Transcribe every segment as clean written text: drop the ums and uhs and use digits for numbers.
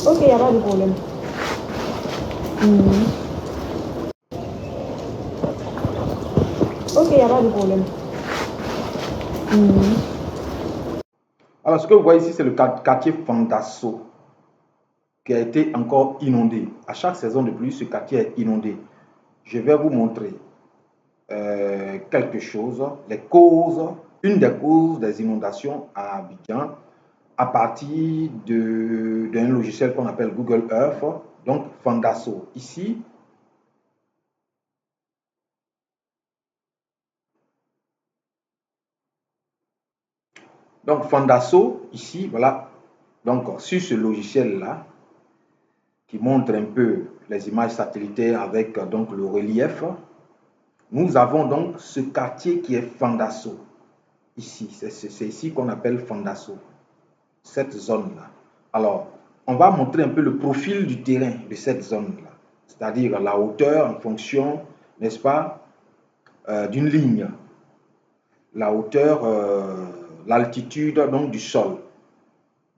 Ok, il n'y a pas de problème. Ok, il n'y a pas de problème. Alors, ce que vous voyez ici, c'est le quartier Fandasso qui a été encore inondé. À chaque saison de pluie, ce quartier est inondé. Je vais vous montrer quelque chose, les causes, une des causes des inondations à Abidjan à partir d'un logiciel qu'on appelle Google Earth, donc Fandasso. Ici, donc Fandasso, ici, voilà, donc sur ce logiciel-là, qui montre un peu les images satellitaires avec donc le relief, nous avons donc ce quartier qui est Fandasso. Ici, c'est ici qu'on appelle Fandasso, cette zone-là. Alors, on va montrer un peu le profil du terrain de cette zone-là, c'est-à-dire la hauteur en fonction, n'est-ce pas, d'une ligne, la hauteur, l'altitude donc du sol.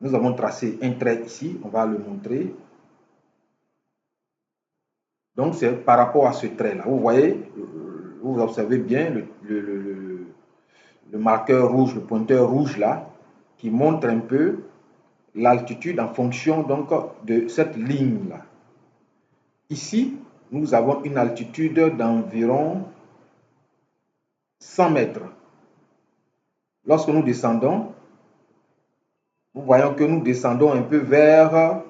Nous avons tracé un trait ici, on va le montrer. Donc, c'est par rapport à ce trait-là. Vous voyez, vous observez bien le marqueur rouge, le pointeur rouge là, qui montre un peu l'altitude en fonction donc de cette ligne-là. Ici, nous avons une altitude d'environ 100 mètres. Lorsque nous descendons, nous voyons que nous descendons un peu vers,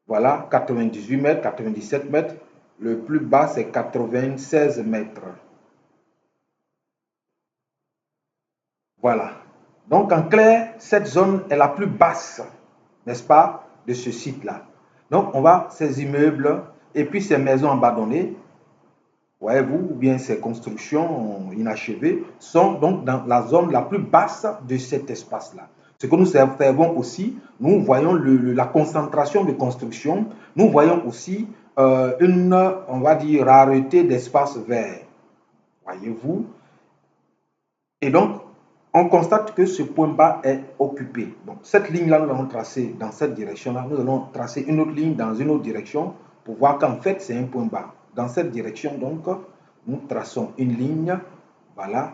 voilà, 98 mètres, 97 mètres. Le plus bas, c'est 96 mètres. Voilà. Donc, en clair, cette zone est la plus basse, n'est-ce pas, de ce site-là. Donc, on va, ces immeubles et puis ces maisons abandonnées, voyez-vous, ou bien ces constructions inachevées, sont donc dans la zone la plus basse de cet espace-là. Ce que nous observons aussi, nous voyons la concentration de construction, nous voyons aussi une, on va dire, rareté d'espace vert. Voyez-vous? Et donc, on constate que ce point bas est occupé. Donc, cette ligne-là, nous allons tracer dans cette direction-là. Nous allons tracer une autre ligne dans une autre direction pour voir qu'en fait, c'est un point bas. Dans cette direction, donc, nous traçons une ligne. Voilà.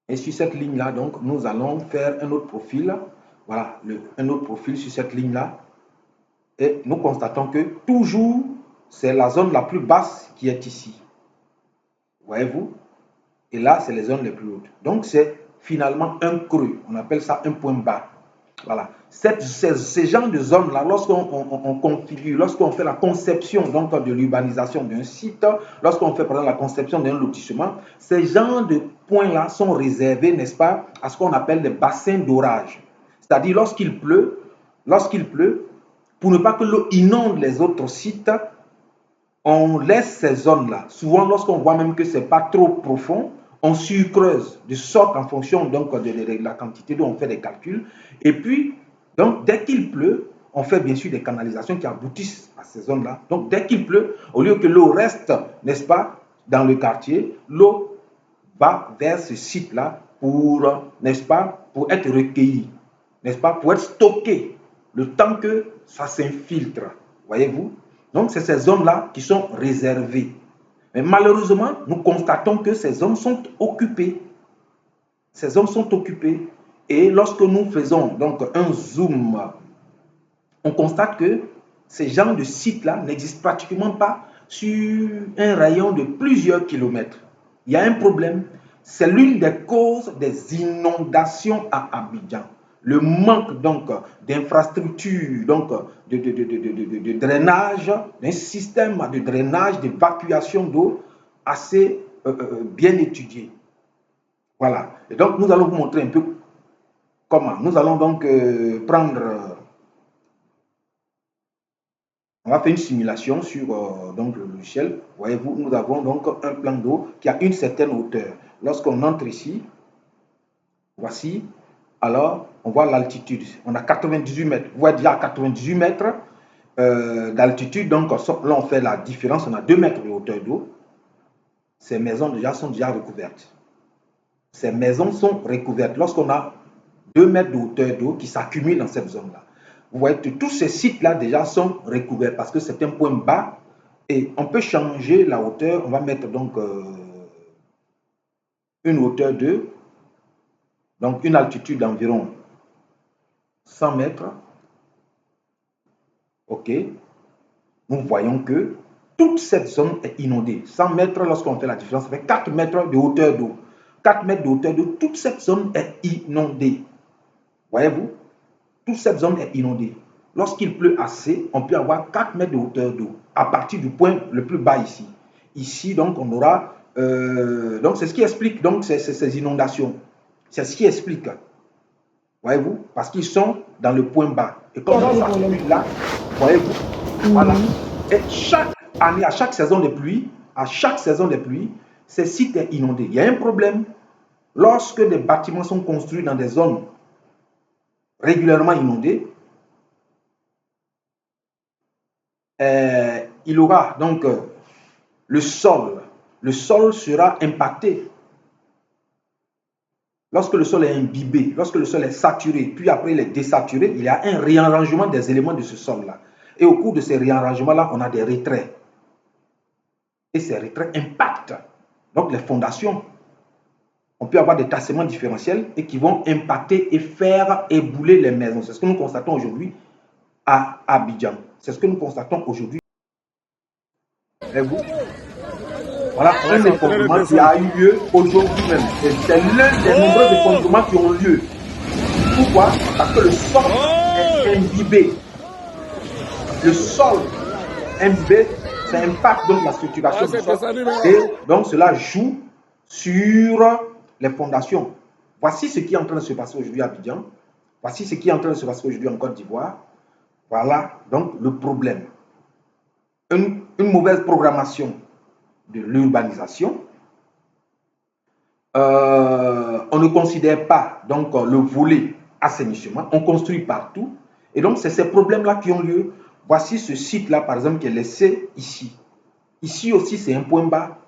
Et sur cette ligne-là, donc, nous allons faire un autre profil. Voilà, un autre profil sur cette ligne-là. Et nous constatons que toujours, c'est la zone la plus basse qui est ici. Voyez-vous? Et là, c'est les zones les plus hautes. Donc, c'est finalement un creux. On appelle ça un point bas. Voilà. Ces genres de zones-là, lorsqu'on configure, lorsqu'on fait la conception donc, de l'urbanisation d'un site, lorsqu'on fait par exemple la conception d'un lotissement, ces genres de points-là sont réservés, n'est-ce pas, à ce qu'on appelle les bassins d'orage. C'est-à-dire lorsqu'il pleut, pour ne pas que l'eau inonde les autres sites, on laisse ces zones-là. Souvent, lorsqu'on voit même que ce n'est pas trop profond, on surcreuse de sorte en fonction donc, de la quantité d'eau, on fait des calculs. Et puis, donc, dès qu'il pleut, on fait bien sûr des canalisations qui aboutissent à ces zones-là. Donc, dès qu'il pleut, au lieu que l'eau reste, n'est-ce pas, dans le quartier, l'eau va vers ce site-là pour, n'est-ce pas, pour être recueillie, n'est-ce pas, pour être stockée, le temps que ça s'infiltre. Voyez-vous? Donc, c'est ces zones-là qui sont réservées. Mais malheureusement, nous constatons que ces zones sont occupées. Ces zones sont occupées. Et lorsque nous faisons donc un zoom, on constate que ces genres de sites-là n'existent pratiquement pas sur un rayon de plusieurs kilomètres. Il y a un problème. C'est l'une des causes des inondations à Abidjan. Le manque donc d'infrastructures, donc de drainage, d'un système de drainage, d'évacuation d'eau assez bien étudié. Voilà. Et donc, nous allons vous montrer un peu comment. Nous allons donc prendre on va faire une simulation sur donc le logiciel. Voyez-vous, nous avons donc un plan d'eau qui a une certaine hauteur. Lorsqu'on entre ici, voici, alors on voit l'altitude. On a 98 mètres. Vous voyez déjà 98 mètres d'altitude. Donc là, on fait la différence. On a 2 mètres de hauteur d'eau. Ces maisons sont déjà recouvertes. Ces maisons sont recouvertes lorsqu'on a 2 mètres de hauteur d'eau qui s'accumulent dans cette zone-là. vous voyez que tous ces sites-là déjà sont recouverts parce que c'est un point bas et on peut changer la hauteur. On va mettre donc une hauteur de, donc une altitude d'environ 100 mètres. OK. Nous voyons que toute cette zone est inondée. 100 mètres, lorsqu'on fait la différence, ça fait 4 mètres de hauteur d'eau. 4 mètres de hauteur d'eau, toute cette zone est inondée. Voyez-vous? Toute cette zone est inondée. Lorsqu'il pleut assez, on peut avoir 4 mètres de hauteur d'eau à partir du point le plus bas ici. Ici, donc, on aura... donc, c'est ce qui explique donc, ces inondations. C'est ce qui explique. Voyez-vous? Parce qu'ils sont dans le point bas. Et comme ça s'accumule là, voyez-vous? Voilà. Et chaque année, à chaque saison de pluie, ces sites sont inondés. Il y a un problème. Lorsque des bâtiments sont construits dans des zones régulièrement inondées, il aura donc le sol sera impacté. Lorsque le sol est imbibé, lorsque le sol est saturé, puis après il est désaturé, il y a un réarrangement des éléments de ce sol-là. Et au cours de ces réarrangements-là, on a des retraits. Et ces retraits impactent donc les fondations. On peut avoir des tassements différentiels et qui vont impacter et faire ébouler les maisons. C'est ce que nous constatons aujourd'hui à Abidjan. C'est ce que nous constatons aujourd'hui. Et vous? Voilà un effondrement qui a eu lieu aujourd'hui même. C'est l'un des nombreux effondrements qui ont lieu. Pourquoi? Parce que le sol est imbibé. Le sol imbibé, ça impacte donc la structuration du sol. Et donc cela joue sur les fondations. Voici ce qui est en train de se passer aujourd'hui à Abidjan. Voici ce qui est en train de se passer aujourd'hui en Côte d'Ivoire. Voilà donc le problème. Une mauvaise programmation de l'urbanisation. On ne considère pas donc le volet assainissement. On construit partout. Et donc, c'est ces problèmes-là qui ont lieu. Voici ce site-là, par exemple, qui est laissé ici. Ici aussi, c'est un point bas.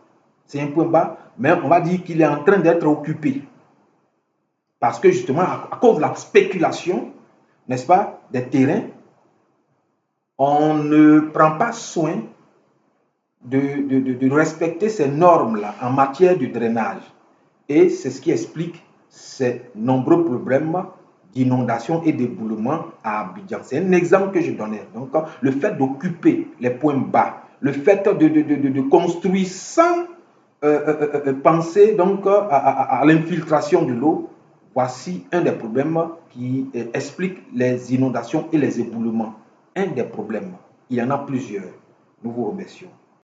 C'est un point bas, mais on va dire qu'il est en train d'être occupé. Parce que justement, à cause de la spéculation, n'est-ce pas, des terrains, on ne prend pas soin de respecter ces normes-là en matière de drainage. Et c'est ce qui explique ces nombreux problèmes d'inondation et d'éboulement à Abidjan. C'est un exemple que je donnais. Donc, le fait d'occuper les points bas, le fait de construire sans penser donc à l'infiltration de l'eau, voici un des problèmes qui explique les inondations et les éboulements. Un des problèmes. Il y en a plusieurs. Nous vous remercions.